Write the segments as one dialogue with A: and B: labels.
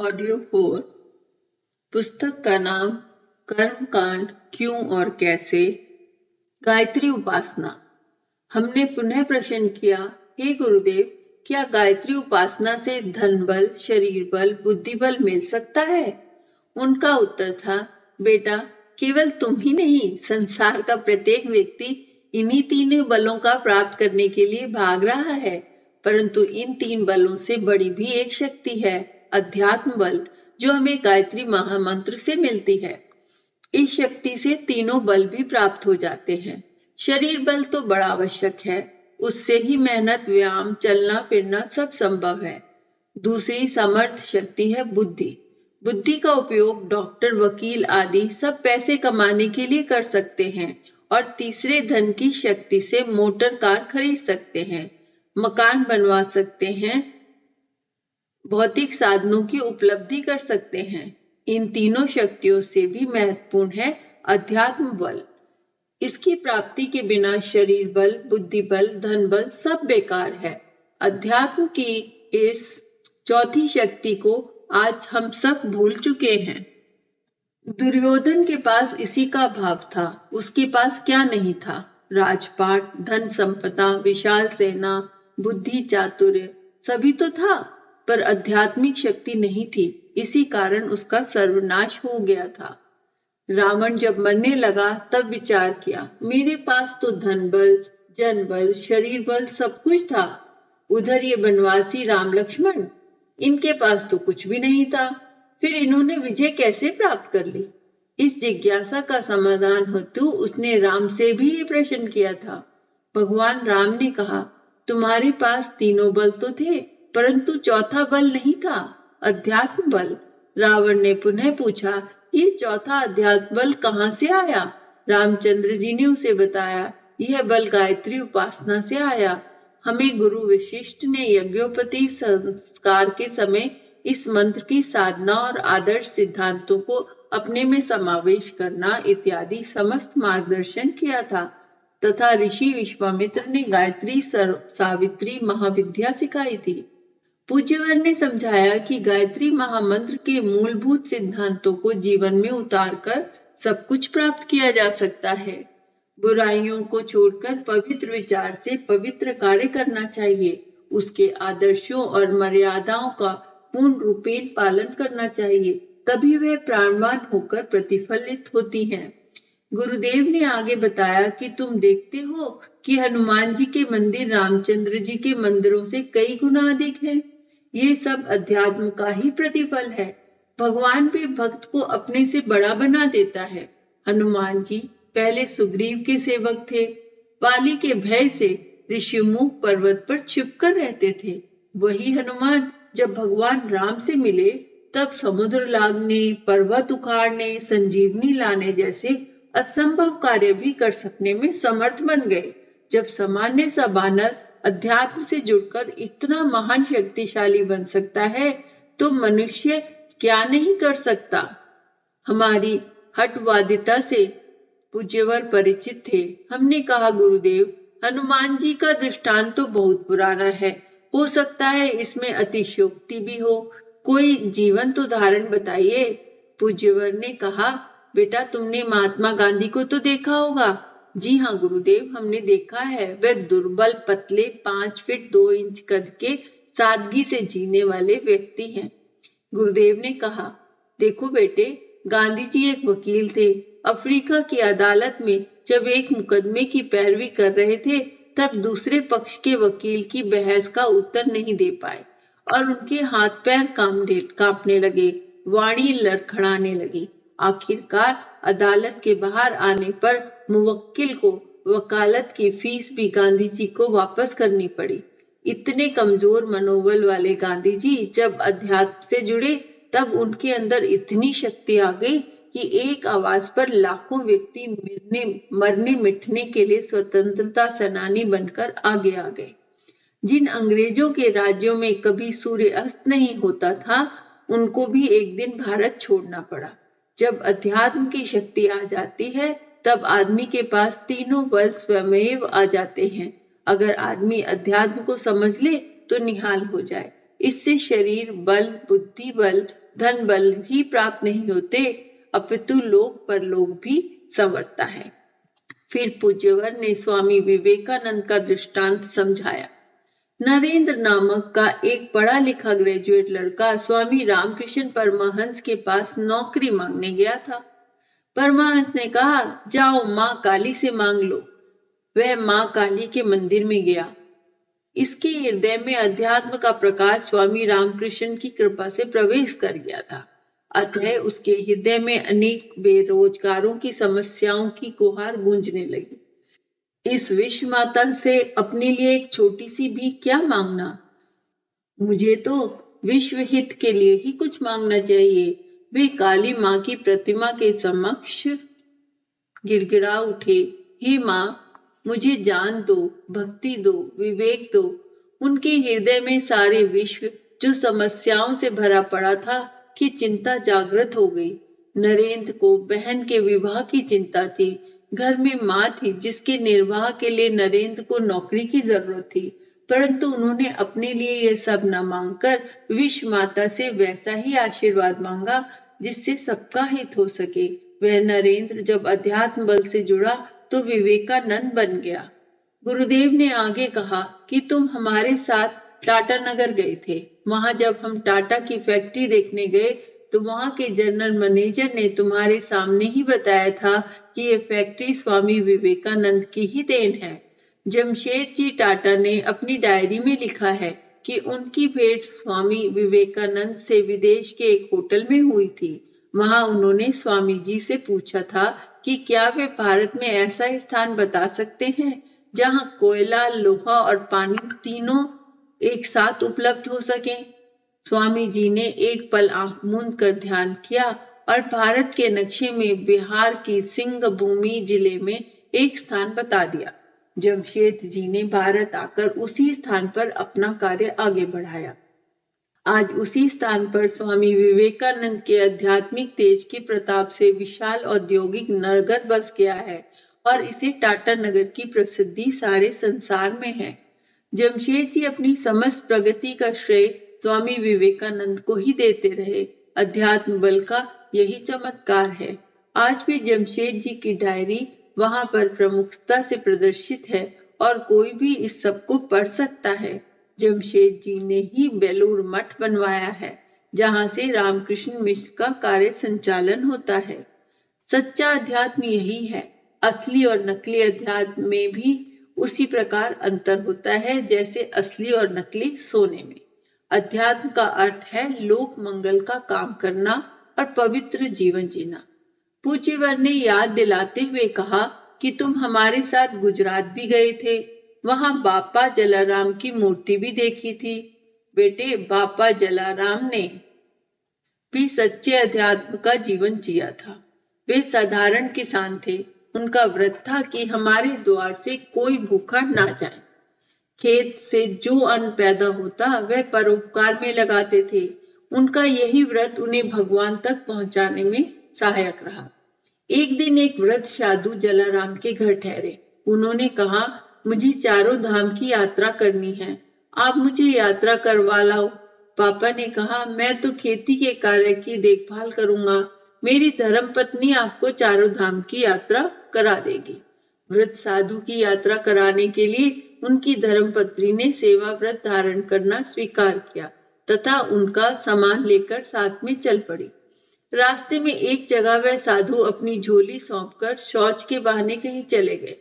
A: Audio 4। पुस्तक का नाम कर्म कांड क्यों और कैसे। गायत्री उपासना। हमने पुनः प्रश्न किया, हे गुरुदेव, क्या गायत्री उपासना से धन बल, शरीर बल, बुद्धि बल मिल सकता है? उनका उत्तर था, बेटा, केवल तुम ही नहीं, संसार का प्रत्येक व्यक्ति इन्हीं तीनों बलों का प्राप्त करने के लिए भाग रहा है। परंतु इन तीन बलों से बड़ी भी एक शक्ति है, अध्यात्म बल, जो हमें गायत्री महामंत्र से मिलती है। इस शक्ति से तीनों बल भी प्राप्त हो जाते हैं। शरीर बल तो बड़ा आवश्यक है, उससे ही मेहनत, व्यायाम, चलना फिरना सब संभव है। दूसरी समर्थ शक्ति है बुद्धि। बुद्धि का उपयोग डॉक्टर, वकील आदि सब पैसे कमाने के लिए कर सकते हैं। और तीसरे धन की शक्ति से मोटर कार खरीद सकते हैं, मकान बनवा सकते हैं, भौतिक साधनों की उपलब्धि कर सकते हैं। इन तीनों शक्तियों से भी महत्वपूर्ण है अध्यात्म बल। इसकी प्राप्ति के बिना शरीर बल, बुद्धि बल, धन बल सब बेकार है। अध्यात्म की इस चौथी शक्ति को आज हम सब भूल चुके हैं। दुर्योधन के पास इसी का भाव था। उसके पास क्या नहीं था? राजपाट, धन संपदा, विशाल सेना, बुद्धि, चातुर्य, सभी तो था, पर आध्यात्मिक शक्ति नहीं थी। इसी कारण उसका सर्वनाश हो गया था। रावण जब मरने लगा तब विचार किया, मेरे पास तो धन बल, जन बल, शरीर बल सब कुछ था। उधर ये बनवासी राम लक्ष्मण, इनके पास तो कुछ भी नहीं था। फिर इन्होंने विजय कैसे प्राप्त कर ली? इस जिज्ञासा का समाधान हेतु उसने राम से भी ये प्रश्न किया था। भगवान राम ने कहा, तुम्हारे पास तीनों बल तो थे, परंतु चौथा बल नहीं था, अध्यात्म बल। रावण ने पुनः पूछा, ये चौथा अध्यात्म बल कहाँ से आया? रामचंद्र जी ने उसे बताया, यह बल गायत्री उपासना से आया। हमें गुरु वशिष्ठ ने यज्ञोपति संस्कार के समय इस मंत्र की साधना और आदर्श सिद्धांतों को अपने में समावेश करना इत्यादि समस्त मार्गदर्शन किया था, तथा ऋषि विश्वामित्र ने गायत्री सावित्री महाविद्या सिखाई थी। पूज्यवर ने समझाया कि गायत्री महामंत्र के मूलभूत सिद्धांतों को जीवन में उतारकर सब कुछ प्राप्त किया जा सकता है। बुराइयों को छोड़कर पवित्र विचार से पवित्र कार्य करना चाहिए। उसके आदर्शों और मर्यादाओं का पूर्ण रूपेण पालन करना चाहिए, तभी वह प्राणवान होकर प्रतिफलित होती हैं। गुरुदेव ने आगे बताया कि तुम देखते हो कि हनुमान जी के मंदिर रामचंद्र जी के मंदिरों से कई गुना अधिक है। ये सब अध्यात्म का ही प्रतिफल है। भगवान भी भक्त को अपने से बड़ा बना देता है। हनुमान जी पहले सुग्रीव के सेवक थे। वाली के भय से ऋषिमुख पर्वत पर छिपकर रहते थे। वही हनुमान जब भगवान राम से मिले तब समुद्र लांघने, पर्वत उखाड़ने, संजीवनी लाने जैसे असंभव कार्य भी कर सकने में समर्थ बन गए। जब सामान्य सा बानर अध्यात्म से जुड़कर इतना महान शक्तिशाली बन सकता है, तो मनुष्य क्या नहीं कर सकता। हमारी हठवादिता से पूज्यवर परिचित थे। हमने कहा, गुरुदेव, हनुमान जी का दृष्टांत तो बहुत पुराना है, हो सकता है इसमें अतिशयोक्ति भी हो। कोई जीवंत उदाहरण बताइए। पूज्यवर ने कहा, बेटा, तुमने महात्मा गांधी को तो देखा होगा। जी हाँ गुरुदेव, हमने देखा है। वे दुर्बल, पतले, 5 फीट 2 इंच कद के सादगी से जीने वाले व्यक्ति हैं। गुरुदेव ने कहा, देखो बेटे, गांधी जी एक वकील थे। अफ्रीका की अदालत में जब एक मुकदमे की पैरवी कर रहे थे, तब दूसरे पक्ष के वकील की बहस का उत्तर नहीं दे पाए और उनके हाथ पैर कांपने लगे, वाणी लड़खड़ाने लगी। आखिरकार अदालत के बाहर आने पर मुवक्किल को वकालत की फीस भी गांधी जी को वापस करनी पड़ी। इतने कमजोर मनोबल वाले गांधी जी जब अध्यात्म से जुड़े, तब उनके अंदर इतनी शक्ति आ गई कि एक आवाज पर लाखों व्यक्ति मरने मिटने के लिए स्वतंत्रता सेनानी बनकर आगे आ गए। जिन अंग्रेजों के राज्यों में कभी सूर्य अस्त नहीं होता था, उनको भी एक दिन भारत छोड़ना पड़ा। जब अध्यात्म की शक्ति आ जाती है, तब आदमी के पास तीनों बल स्वयमेव आ जाते हैं। अगर आदमी अध्यात्म को समझ ले तो निहाल हो जाए। इससे शरीर बल, बुद्धि बल धन बल ही प्राप्त नहीं होते, अपितु लोक परलोक भी संवरता है। फिर पूज्यवर ने स्वामी विवेकानंद का दृष्टांत समझाया। नरेंद्र नामक का एक पढ़ा लिखा ग्रेजुएट लड़का स्वामी रामकृष्ण परमहंस के पास नौकरी मांगने गया था। परमहंस ने कहा, जाओ माँ काली से मांग लो। वह माँ काली के मंदिर में गया। इसके हृदय में अध्यात्म का प्रकाश स्वामी रामकृष्ण की कृपा से प्रवेश कर गया था। अतः उसके हृदय में अनेक बेरोजगारों की समस्याओं की गुहार गूंजने लगी। इस विश्व माता से अपने लिए एक छोटी सी भी क्या मांगना, मुझे तो विश्व हित के लिए ही कुछ मांगना चाहिए। वे काली माँ की प्रतिमा के समक्ष गिड़गिड़ा उठे, हे माँ, मुझे ज्ञान दो, भक्ति दो, विवेक दो। उनके हृदय में सारे विश्व जो समस्याओं से भरा पड़ा था की चिंता जागृत हो गई। नरेंद्र को बहन के विवाह की चिंता थी। घर में माँ थी जिसके निर्वाह के लिए नरेंद्र को नौकरी की जरूरत थी, परंतु उन्होंने अपने लिए यह सब न मांगकर विश्व माता से वैसा ही आशीर्वाद मांगा जिससे सबका हित हो सके। वह नरेंद्र जब अध्यात्म बल से जुड़ा तो विवेकानंद बन गया। गुरुदेव ने आगे कहा कि तुम हमारे साथ टाटा नगर गए थे। वहां जब हम टाटा की फैक्ट्री देखने गए तो वहां के जनरल मैनेजर ने तुम्हारे सामने ही बताया था कि ये फैक्ट्री स्वामी विवेकानंद की ही देन है। जमशेद जी टाटा ने अपनी डायरी में लिखा है कि उनकी भेंट स्वामी विवेकानंद से विदेश के एक होटल में हुई थी। वहां उन्होंने स्वामी जी से पूछा था कि क्या वे भारत में ऐसा स्थान बता सकते हैं जहां कोयला, लोहा और पानी तीनों एक साथ उपलब्ध हो सके। स्वामी जी ने एक पल आंख मूंद कर ध्यान किया और भारत के नक्शे में बिहार की सिंहभूमि जिले में एक स्थान बता दिया। जमशेद जी ने भारत आकर उसी स्थान पर अपना कार्य आगे बढ़ाया। आज उसी स्थान पर स्वामी विवेकानंद के आध्यात्मिक तेज के प्रताप से विशाल औद्योगिक नगर बस गया है और इसे टाटा नगर की प्रसिद्धि सारे संसार में है। जमशेद जी अपनी समस्त प्रगति का श्रेय स्वामी विवेकानंद को ही देते रहे। अध्यात्म बल का यही चमत्कार है। आज भी जमशेद जी की डायरी वहां पर प्रमुखता से प्रदर्शित है और कोई भी इस सब को पढ़ सकता है। जमशेद जी ने ही बेलूर मठ बनवाया है जहां से रामकृष्ण मिश्र का कार्य संचालन होता है। सच्चा अध्यात्म यही है। असली और नकली अध्यात्म में भी उसी प्रकार अंतर होता है जैसे असली और नकली सोने में। अध्यात्म का अर्थ है लोक मंगल का काम करना और पवित्र जीवन जीना। पूज्यवर ने याद दिलाते हुए कहा कि तुम हमारे साथ गुजरात भी गए थे, वहां बापा जलाराम की मूर्ति भी देखी थी। बेटे, बापा जलाराम ने भी सच्चे अध्यात्म का जीवन जिया था। वे साधारण किसान थे। उनका व्रत था कि हमारे द्वार से कोई भूखा ना जाए। खेत से जो अन्न पैदा होता वह परोपकार में लगाते थे। उनका यही व्रत उन्हें भगवान तक पहुंचाने में सहायक रहा। एक दिन एक वृद्ध साधु जलाराम के घर ठहरे। उन्होंने कहा, मुझे चारों धाम की यात्रा करनी है, आप मुझे यात्रा करवा लाओ। पापा ने कहा, मैं तो खेती के कार्य की देखभाल करूंगा, मेरी धर्मपत्नी आपको चारों धाम की यात्रा करा देगी। वृद्ध साधु की यात्रा कराने के लिए उनकी धर्मपत्नी ने सेवा व्रत धारण करना स्वीकार किया तथा उनका सामान लेकर साथ में चल पड़ी। रास्ते में एक जगह वह साधु अपनी झोली सौंपकर शौच के बहाने कहीं चले गए।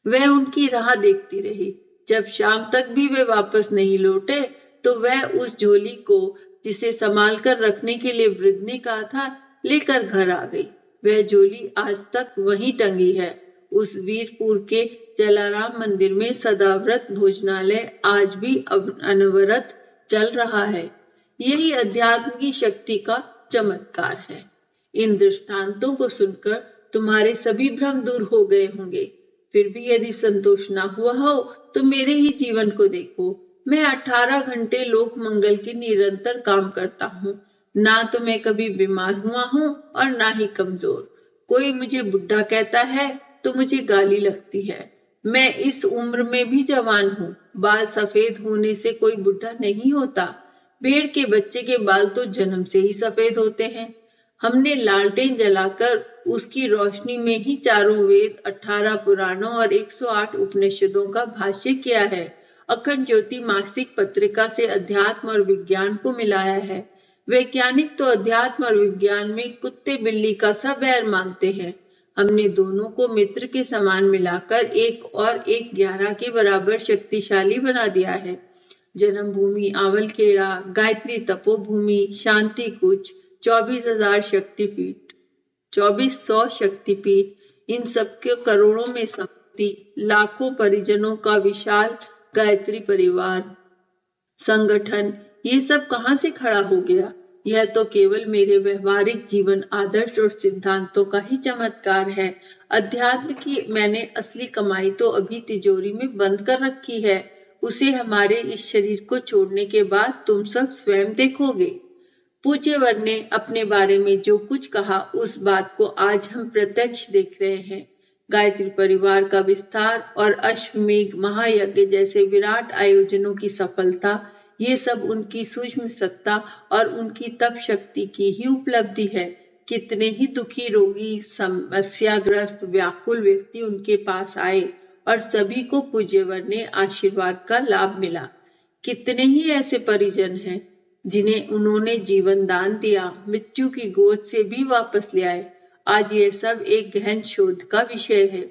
A: वह उनकी राह देखती रही। जब शाम तक भी वे वापस नहीं लौटे तो वह उस झोली को, जिसे संभाल कर रखने के लिए वृद्ध ने कहा था, लेकर घर आ गई। वह झोली आज तक वहीं टंगी है। उस वीरपुर के जलाराम मंदिर में सदाव्रत भोजनालय आज भी अनवरत चल रहा है। यही अध्यात्म की शक्ति का चमत्कार है। इन दृष्टांतों को सुनकर तुम्हारे सभी भ्रम दूर हो गए होंगे। फिर भी यदि संतोष ना हुआ हो तो मेरे ही जीवन को देखो। मैं 18 घंटे लोक मंगल के निरंतर काम करता हूँ। ना तो मैं कभी बीमार हुआ हूँ और ना ही कमजोर। कोई मुझे बुढ़ा कहता है तो मुझे गाली लगती है। मैं इस उम्र में भी जवान हूँ। बाल सफेद होने से कोई बुढ़ा नहीं होता। भेड़ के बच्चे के बाल तो जन्म से ही सफेद होते हैं। हमने लालटेन जलाकर उसकी रोशनी में ही चारों वेद, 18 पुराणों और 108 उपनिषदों का भाष्य किया है। अखंड ज्योति मासिक पत्रिका से अध्यात्म और विज्ञान को मिलाया है। वैज्ञानिक तो अध्यात्म और विज्ञान में कुत्ते बिल्ली का सा बैर मानते हैं। हमने दोनों को मित्र के समान मिलाकर 1 और 1 11 के बराबर शक्तिशाली बना दिया है। जन्मभूमि आवलखेड़ा, गायत्री तपोभूमि, शांति कुच, 24,000 शक्तिपीठ, 2400 शक्तिपीठ, इन सबके करोड़ों में संपत्ति, लाखों परिजनों का विशाल गायत्री परिवार संगठन, ये सब कहां से खड़ा हो गया? यह तो केवल मेरे व्यवहारिक जीवन आदर्श और सिद्धांतों का ही चमत्कार है। अध्यात्म की मैंने असली कमाई तो अभी तिजोरी में बंद कर रखी है। उसे हमारे इस शरीर को छोड़ने के बाद तुम सब स्वयं देखोगे। पूज्यवर ने अपने बारे में जो कुछ कहा उस बात को आज हम प्रत्यक्ष देख रहे हैं। गायत्री परिवार का विस्तार और अश्वमेघ महायज्ञ जैसे विराट आयोजनों की सफलता, ये सब उनकी सूक्ष्म सत्ता और उनकी तप शक्ति की ही उपलब्धि है। कितने ही दुखी, रोगी, समस्याग्रस्त, व्याकुल व्यक्ति उनके पास आए और सभी को पूज्यवर ने आशीर्वाद का लाभ मिला। कितने ही ऐसे परिजन हैं जिन्हें उन्होंने जीवन दान दिया, मृत्यु की गोद से भी वापस ले आए। आज ये सब एक गहन शोध का विषय है।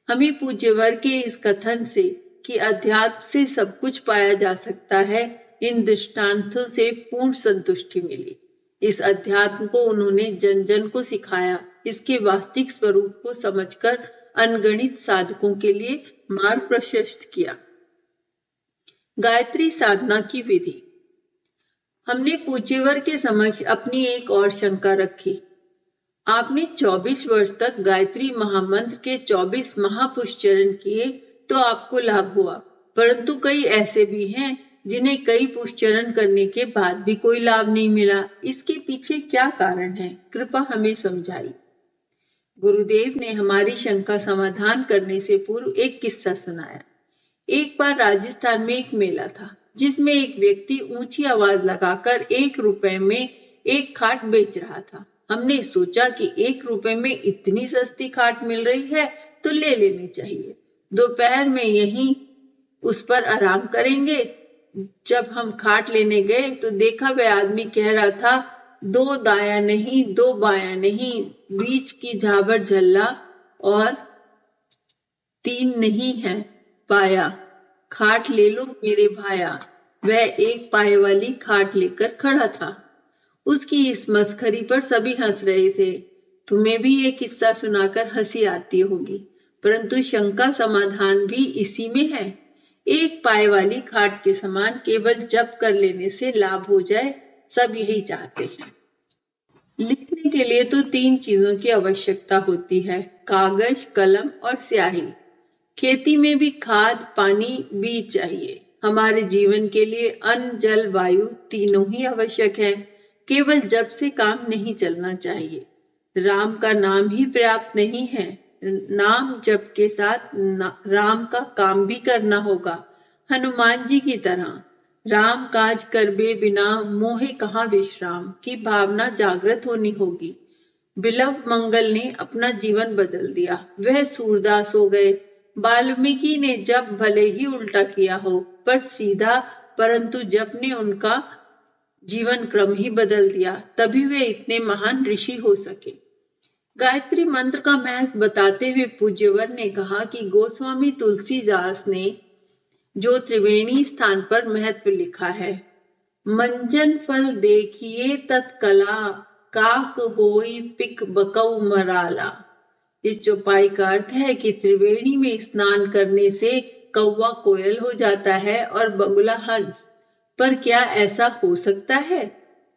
A: हमें पूज्यवर के इस कथन से कि अध्यात्म से सब कुछ पाया जा सकता है, इन दृष्टांतों से पूर्ण संतुष्टि मिली। इस अध्यात्म को उन्होंने जन जन को सिखाया। इसके वास्तविक स्वरूप को समझकर अनगणित साधकों के लिए मार्ग प्रशस्त किया। गायत्री साधना की विधि। हमने पूज्यवर के समक्ष अपनी एक और शंका रखी। आपने 24 वर्ष तक गायत्री महामंत्र के 24 महापुष्चरण किए तो आपको लाभ हुआ, परंतु कई ऐसे भी हैं जिन्हें कई पुष्चरण करने के बाद भी कोई लाभ नहीं मिला। इसके पीछे क्या कारण है? कृपा हमें समझाइए। गुरुदेव ने हमारी शंका समाधान करने से पूर्व एक किस्सा सुनाया। एक बार राजस्थान में एक मेला था जिसमें एक व्यक्ति ऊंची आवाज लगाकर 1 रुपए में एक खाट बेच रहा था। हमने सोचा कि 1 रुपए में इतनी सस्ती खाट मिल रही है तो ले लेनी चाहिए। दोपहर में यहीं उस पर आराम करेंगे। जब हम खाट लेने गए तो देखा वह आदमी कह रहा था, 2 दाया नहीं, 2 बाया नहीं, बीच की झाबर झल्ला और 3 नहीं है पाया। खाट ले लो मेरे भाया। वह 1 पाए वाली खाट लेकर खड़ा था। उसकी इस मस्खरी पर सभी हंस रहे थे। तुम्हें भी ये किस्सा सुनाकर हंसी आती होगी, परंतु शंका समाधान भी इसी में है। 1 पाए वाली खाट के समान केवल जप कर लेने से लाभ हो जाए, सब यही चाहते हैं। लिखने के लिए तो 3 चीजों की आवश्यकता होती है, कागज, कलम और स्याही। खेती में भी खाद, पानी, बीज चाहिए। हमारे जीवन के लिए अन्न, जल, वायु तीनों ही आवश्यक है। केवल जप से काम नहीं चलना चाहिए। राम का नाम ही पर्याप्त नहीं है, नाम जप के साथ राम का काम भी करना होगा। हनुमान जी की तरह राम काज करबे बिना मोहे कहाँ विश्राम की भावना जागृत होनी होगी। बिलव मंगल ने अपना जीवन बदल दिया, वह सूरदास हो गए। वाल्मीकि ने जप भले ही उल्टा किया हो पर सीधा, परंतु जप ने उनका जीवन क्रम ही बदल दिया, तभी वे इतने महान ऋषि हो सके। गायत्री मंत्र का महत्व बताते हुए पूज्यवर ने कहा कि गोस्वामी तुलसीदास ने जो त्रिवेणी स्थान पर महत्व लिखा है, मंजन फल देखिए तत्कला, काक होई पिक बकऊ मराला। इस चौपाई का अर्थ है कि त्रिवेणी में स्नान करने से कौवा कोयल हो जाता है और बगुला हंस। पर क्या ऐसा हो सकता है?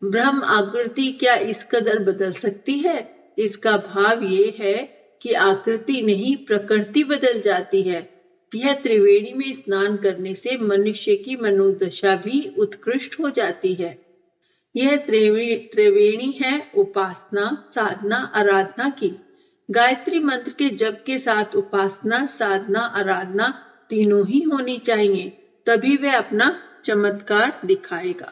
A: ब्रह्म आकृति क्या इस कदर बदल सकती है? इसका भाव ये है कि आकृति नहीं, प्रकृति बदल जाती है। यह त्रिवेणी में स्नान करने से मनुष्य की मनोदशा भी उत्कृष्ट हो जाती है। यह त्रिवेणी है उपासना, साधना, आराधना की। गायत्री मंत्र के जप के साथ उपासना, साधना, आराधना तीनों ही होनी चाहिए, तभी वह अपना चमत्कार दिखाएगा।